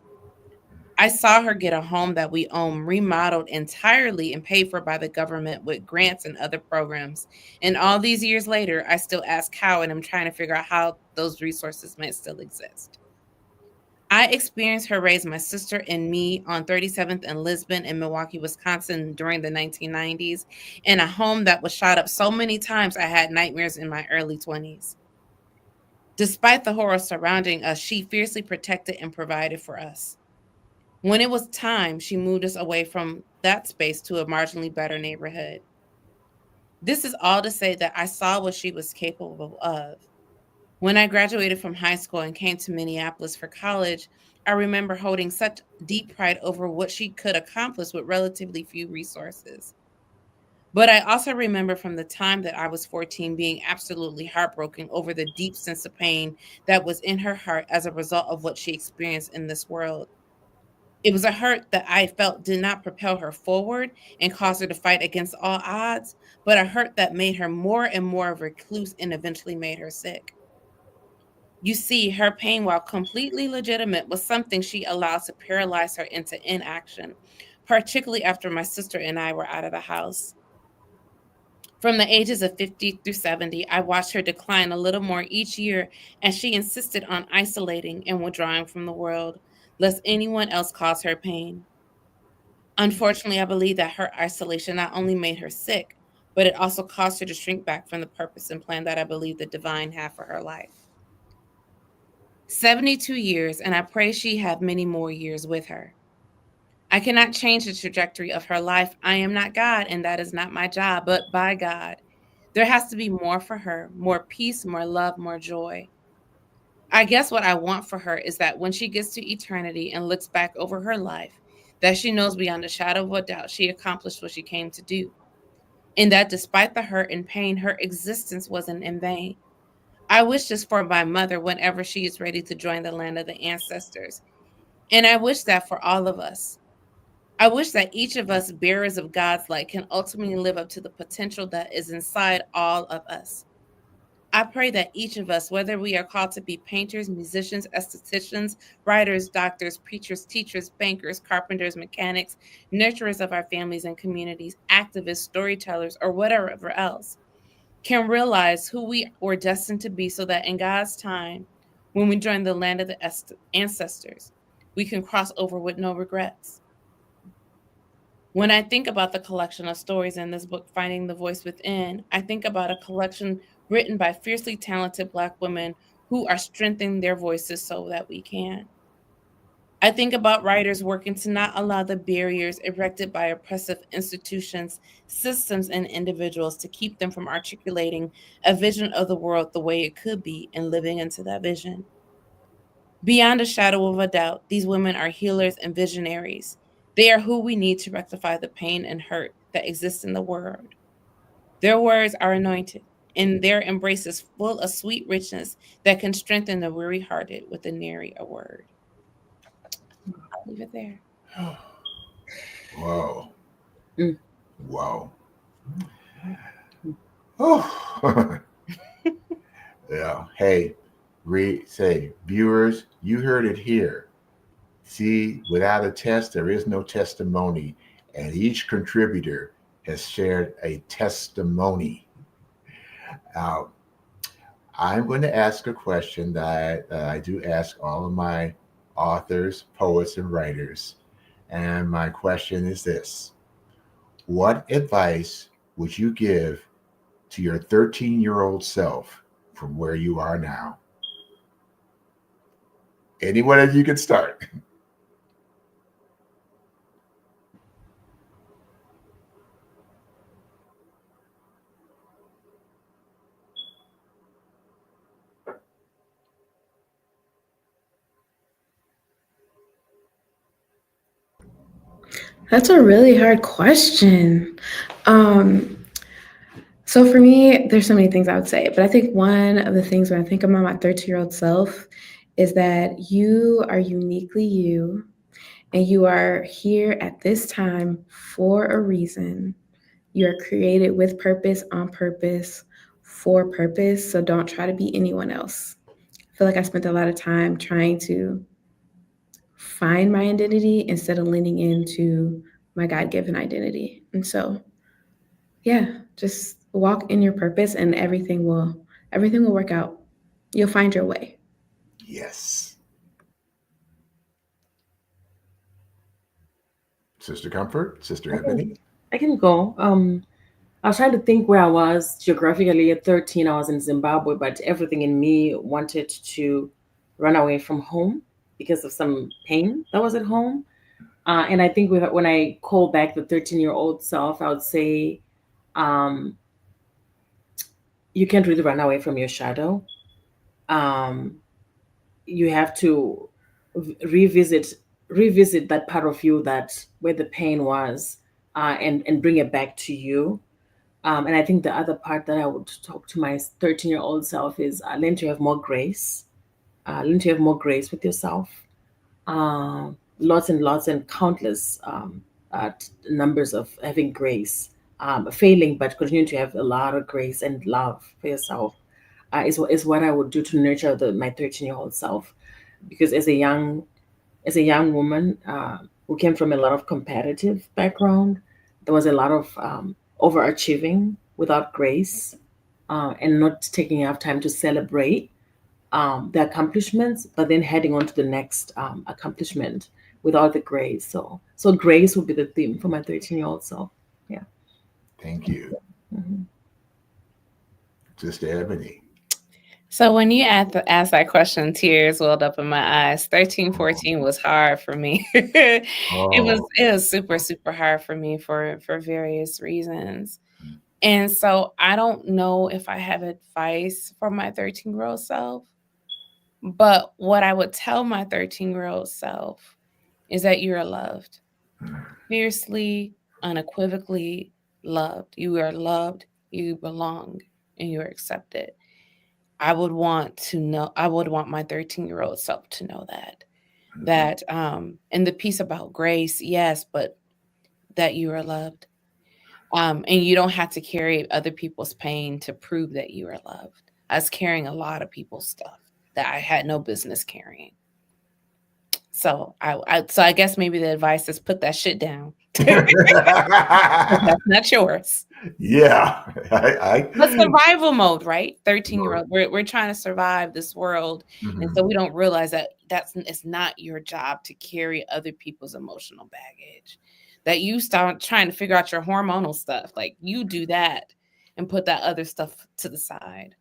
I saw her get a home that we own remodeled entirely and paid for by the government with grants and other programs. And all these years later, I still ask how, and I'm trying to figure out how those resources might still exist. I experienced her raise my sister and me on 37th and Lisbon in Milwaukee, Wisconsin during the 1990s, in a home that was shot up so many times I had nightmares in my early 20s. Despite the horror surrounding us, she fiercely protected and provided for us. When it was time, she moved us away from that space to a marginally better neighborhood. This is all to say that I saw what she was capable of. When I graduated from high school and came to Minneapolis for college, I remember holding such deep pride over what she could accomplish with relatively few resources. But I also remember from the time that I was 14 being absolutely heartbroken over the deep sense of pain that was in her heart as a result of what she experienced in this world. It was a hurt that I felt did not propel her forward and cause her to fight against all odds, but a hurt that made her more and more of a recluse and eventually made her sick. You see, her pain, while completely legitimate, was something she allowed to paralyze her into inaction, particularly after my sister and I were out of the house. From the ages of 50 through 70, I watched her decline a little more each year as she insisted on isolating and withdrawing from the world, lest anyone else cause her pain. Unfortunately, I believe that her isolation not only made her sick, but it also caused her to shrink back from the purpose and plan that I believe the divine had for her life. 72 years, and I pray she have many more years with her. I cannot change the trajectory of her life. I am not God, and that is not my job, but by God. There has to be more for her, more peace, more love, more joy. I guess what I want for her is that when she gets to eternity and looks back over her life, that she knows beyond a shadow of a doubt she accomplished what she came to do. And that despite the hurt and pain, her existence wasn't in vain. I wish this for my mother whenever she is ready to join the land of the ancestors. And I wish that for all of us. I wish that each of us, bearers of God's light, can ultimately live up to the potential that is inside all of us. I pray that each of us, whether we are called to be painters, musicians, estheticians, writers, doctors, preachers, teachers, bankers, carpenters, mechanics, nurturers of our families and communities, activists, storytellers, or whatever else, can realize who we were destined to be so that in God's time, when we join the land of the ancestors, we can cross over with no regrets. When I think about the collection of stories in this book, Finding the Voice Within, I think about a collection written by fiercely talented Black women who are strengthening their voices so that we can. I think about writers working to not allow the barriers erected by oppressive institutions, systems, and individuals to keep them from articulating a vision of the world the way it could be and living into that vision. Beyond a shadow of a doubt, these women are healers and visionaries. They are who we need to rectify the pain and hurt that exists in the world. Their words are anointed, and their embrace is full of sweet richness that can strengthen the weary hearted with the nary a word. I'll leave it there. Whoa. Mm. Wow. Oh. Yeah. Hey, viewers, you heard it here. See, without a test, there is no testimony. and each contributor has shared a testimony. Now, I'm going to ask a question that I do ask all of my authors, poets, and writers. And my question is this: what advice would you give to your 13-year-old self from where you are now? Any one of you can start. That's a really hard question. So for me, there's so many things I would say, but I think one of the things when I think about my 13-year-old self is that you are uniquely you, and you are here at this time for a reason. You are created with purpose, on purpose, for purpose. So don't try to be anyone else. I feel like I spent a lot of time trying to find my identity instead of leaning into my God-given identity. And so, yeah, just walk in your purpose and everything will work out. You'll find your way. Yes. Sister Comfort, Sister Ebony. I can go. I was trying to think where I was geographically at 13. I was in Zimbabwe, but everything in me wanted to run away from home because of some pain that was at home. And I think when I call back the 13-year-old self, I would say, um, you can't really run away from your shadow. Um, you have to revisit that part of you that where the pain was, and bring it back to you. And I think the other part that I would talk to my 13-year-old self is, learn to have more grace. Learn to have more grace with yourself. Lots and lots and countless numbers of having grace, failing, but continue to have a lot of grace and love for yourself, is what I would do to nurture my 13-year-old self. Because as a young woman, who came from a lot of competitive background, there was a lot of overachieving without grace, and not taking enough time to celebrate the accomplishments, but then heading on to the next accomplishment without the grace. So grace would be the theme for my 13-year-old self. Yeah. Thank you. Mm-hmm. Sister Ebony. So when you asked that question, tears welled up in my eyes. 13, 14 was hard for me. It was super, super hard for me for various reasons. And so I don't know if I have advice for my 13-year-old self, but what I would tell my 13-year-old self is that you are loved. Fiercely, unequivocally loved. You are loved, you belong, and you are accepted. I would want my 13-year-old self to know that, and the piece about grace, yes, but that you are loved. And you don't have to carry other people's pain to prove that you are loved. I was carrying a lot of people's stuff that I had no business carrying. So I guess maybe the advice is put that shit down. That's not yours. Yeah. But survival mode, right? 13-year-old. We're trying to survive this world. Mm-hmm. And so we don't realize that it's not your job to carry other people's emotional baggage. That you start trying to figure out your hormonal stuff. Like you do that and put that other stuff to the side.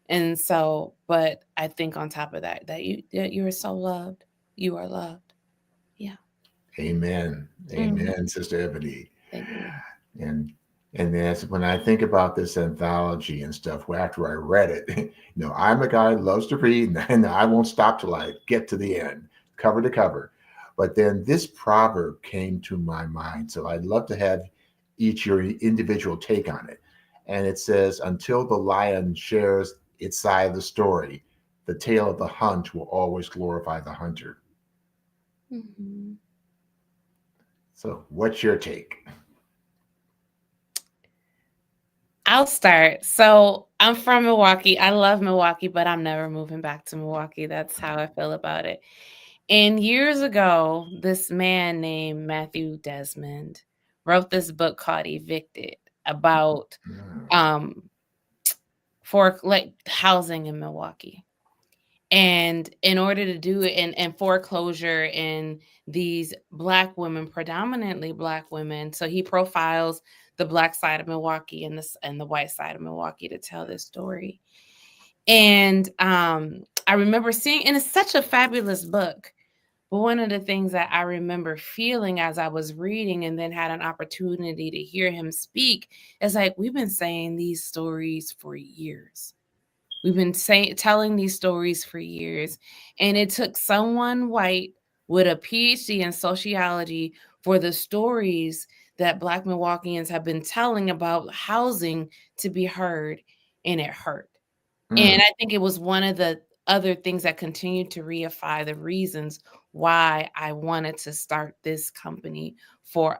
And so, but I think on top of that you are so loved. You are loved. Yeah. Amen. Amen, Mm-hmm. Sister Ebony. Thank you. And that's when I think about this anthology and stuff. Well, after I read it, I'm a guy who loves to read, and I won't stop till I get to the end, cover to cover. But then this proverb came to my mind, so I'd love to have each your individual take on it. And it says, "Until the lion shares its side of the story, the tale of the hunt will always glorify the hunter." Mm-hmm. So, what's your take? I'll start. So I'm from Milwaukee. I love Milwaukee, but I'm never moving back to Milwaukee. That's how I feel about it. And years ago, this man named Matthew Desmond wrote this book called Evicted about Mm. for like housing in Milwaukee. And in order to do it, and foreclosure in these Black women, predominantly Black women, so he profiles the Black side of Milwaukee and the white side of Milwaukee to tell this story. And I remember seeing, and it's such a fabulous book. But one of the things that I remember feeling as I was reading and then had an opportunity to hear him speak is like, we've been saying these stories for years. We've been telling these stories for years. And it took someone white with a PhD in sociology for the stories that Black Milwaukeeans have been telling about housing to be heard, and it hurt. And I think it was one of the other things that continued to reify the reasons why I wanted to start this company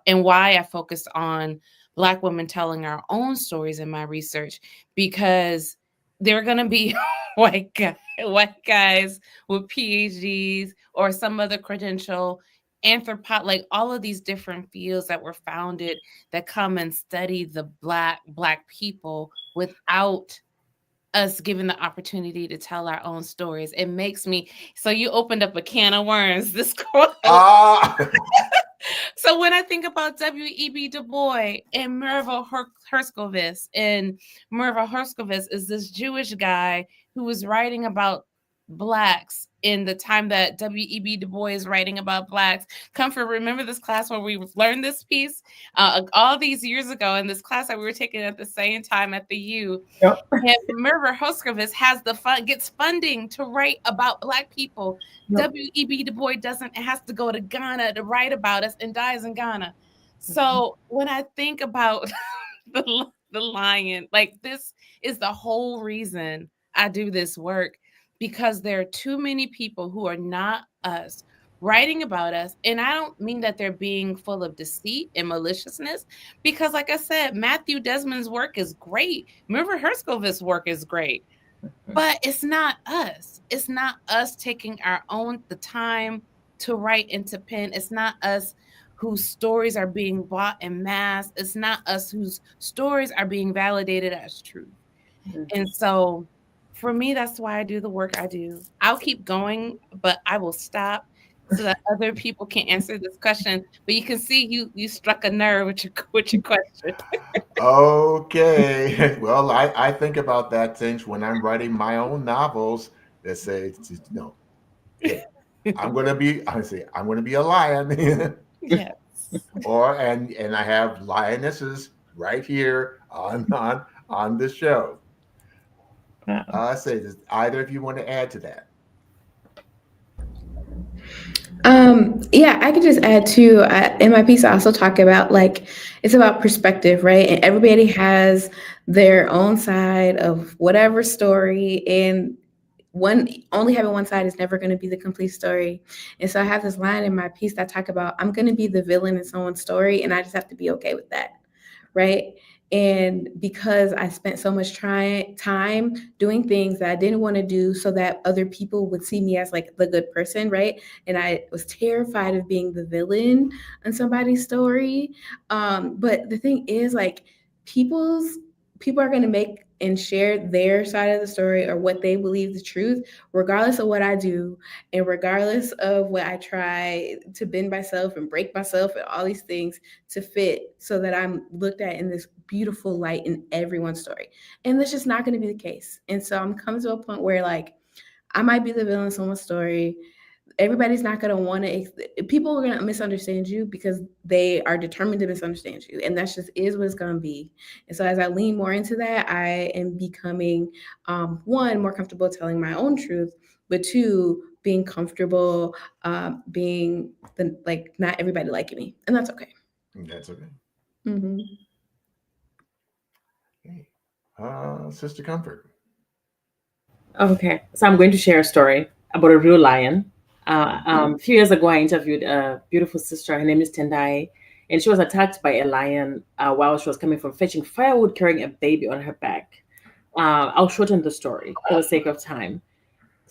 and why I focused on Black women telling our own stories in my research, because there are going to be white guys with PhDs or some other credential, like all of these different fields that were founded that come and study the Black people without us given the opportunity to tell our own stories. It makes me, so you opened up a can of worms, this quote. So when I think about W.E.B. Du Bois and Mervo Herskovits, and Mervo Herskovits is this Jewish guy who was writing about Blacks in the time that W.E.B. Du Bois is writing about Blacks. Comfort, remember this class where we learned this piece all these years ago in this class that we were taking at the same time at the U. Yep. And Mervo Herskovits has gets funding to write about Black people. Yep. W.E.B. Du Bois has to go to Ghana to write about us and dies in Ghana. So when I think about the lion, like, this is the whole reason I do this work, because there are too many people who are not us writing about us. And I don't mean that they're being full of deceit and maliciousness, because like I said, Matthew Desmond's work is great. Mervo Herskovits' work is great. But it's not us. It's not us taking the time to write and to pen. It's not us whose stories are being bought en masse. It's not us whose stories are being validated as truth. And so for me, that's why I do the work I do. I'll keep going, but I will stop so that other people can answer this question. But you can see you struck a nerve with your question. Okay. Well, I think about that things when I'm writing my own novels that say, no, hey, I'm gonna be a lion. Yes. And I have lionesses right here on the show. Does either of you want to add to that? Yeah, I could just add too. In my piece, I also talk about, like, it's about perspective, right? And everybody has their own side of whatever story, and only having one side is never going to be the complete story. And so I have this line in my piece that talk about, I'm going to be the villain in someone's story, and I just have to be okay with that, right? And because I spent so much time doing things that I didn't want to do so that other people would see me as like the good person, right? And I was terrified of being the villain in somebody's story. But the thing is, like, people are going to make and share their side of the story or what they believe the truth, regardless of what I do and regardless of what I try to bend myself and break myself and all these things to fit so that I'm looked at in this beautiful light in everyone's story. And that's just not going to be the case. And so I'm coming to a point where, like, I might be the villain in someone's story. Everybody's not going to want to, people are going to misunderstand you because they are determined to misunderstand you. And that's just is what it's going to be. And so as I lean more into that, I am becoming, one, more comfortable telling my own truth, but two, being comfortable being not everybody liking me. And that's okay. That's okay. Mm-hmm. Okay. Sister Comfort. Okay, so I'm going to share a story about a real lion. A few years ago, I interviewed a beautiful sister. Her name is Tendai, and she was attacked by a lion while she was coming from fetching firewood, carrying a baby on her back. I'll shorten the story for the sake of time.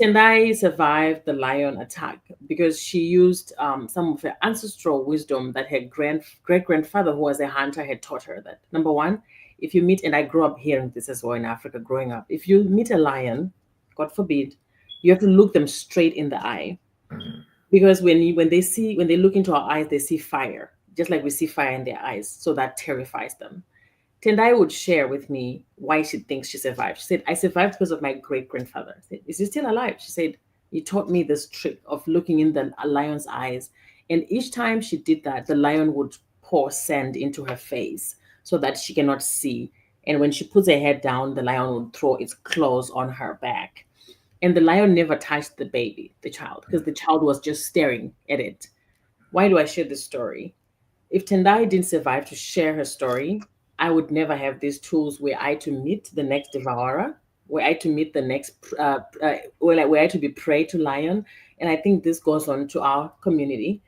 Tendai survived the lion attack because she used some of her ancestral wisdom that her great grandfather, who was a hunter, had taught her. That number one, if you meet, and I grew up hearing this as well in Africa growing up, if you meet a lion, God forbid, you have to look them straight in the eye, Mhm. because when they look into our eyes, they see fire, just like we see fire in their eyes, so that terrifies them. Tendai would share with me why she thinks she survived. She said, I survived because of my great grandfather. I said, is he still alive? She said, he taught me this trick of looking in the lion's eyes. And each time she did that, the lion would pour sand into her face so that she cannot see. And when she puts her head down, the lion would throw its claws on her back. And the lion never touched the baby, the child, because the child was just staring at it. Why do I share this story? If Tendai didn't survive to share her story, I would never have these tools where I to meet the next devourer, where I to meet the next, where I to be prey to lion. And I think this goes on to our community,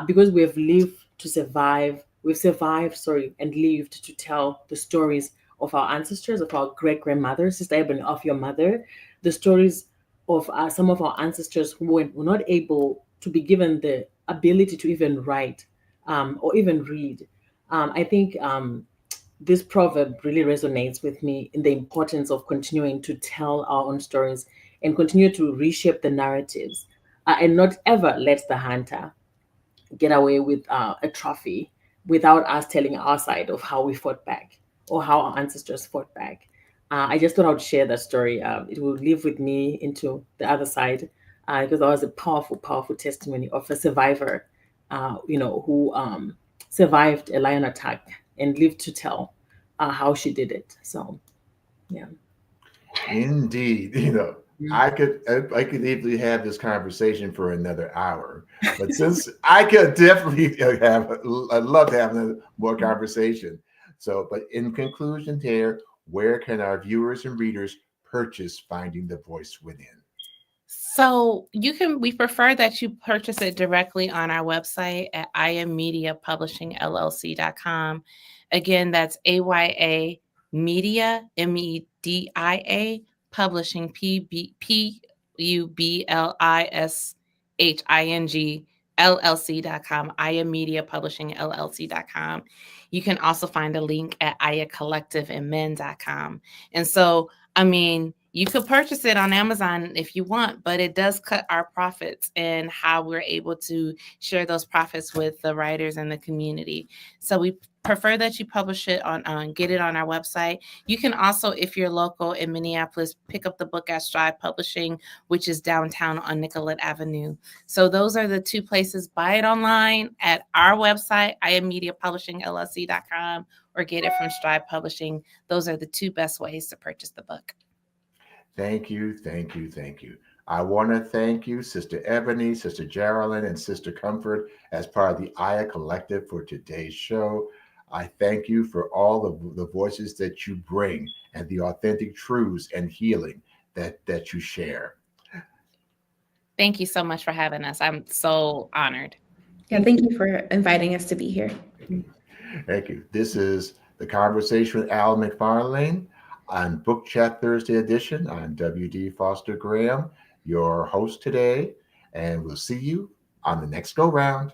because we have lived to survive. We've survived, sorry, and lived to tell the stories of our ancestors, of our great grandmothers, Sister Ebony, of your mother, the stories of some of our ancestors who were not able to be given the ability to even write, or even read. I think this proverb really resonates with me in the importance of continuing to tell our own stories and continue to reshape the narratives, and not ever let the hunter get away with a trophy without us telling our side of how we fought back or how our ancestors fought back. I just thought I would share that story. It will live with me into the other side, because that was a powerful, powerful testimony of a survivor, who survived a lion attack and lived to tell how she did it. So, yeah. Indeed, Mm. I could easily have this conversation for another hour, but since I could definitely I'd love to have another more conversation. So, but in conclusion, here, where can our viewers and readers purchase Finding the Voice Within? So we prefer that you purchase it directly on our website at ayamediapublishingllc.com. Again, that's AYA Media, MEDIA, Publishing, PUBLISHING, LLC.com, Aya Media Publishing LLC.com. You can also find a link at Aya Collective and Men.com. And so, I mean, you could purchase it on Amazon if you want, but it does cut our profits and how we're able to share those profits with the writers and the community. So we prefer that you publish it get it on our website. You can also, if you're local in Minneapolis, pick up the book at Strive Publishing, which is downtown on Nicollet Avenue. So those are the two places. Buy it online at our website, iamediapublishingllc.com, or get it from Strive Publishing. Those are the two best ways to purchase the book. Thank you, thank you, thank you. I want to thank you, Sister Ebony, Sister Jaralyn, and Sister Comfort, as part of the Aya Collective for today's show. I thank you for all of the voices that you bring and the authentic truths and healing that you share. Thank you so much for having us. I'm so honored. Yeah, thank you for inviting us to be here. Thank you. This is The Conversation with Al McFarlane on Book Chat Thursday edition. I'm W.D. Foster Graham, your host today, and we'll see you on the next go round.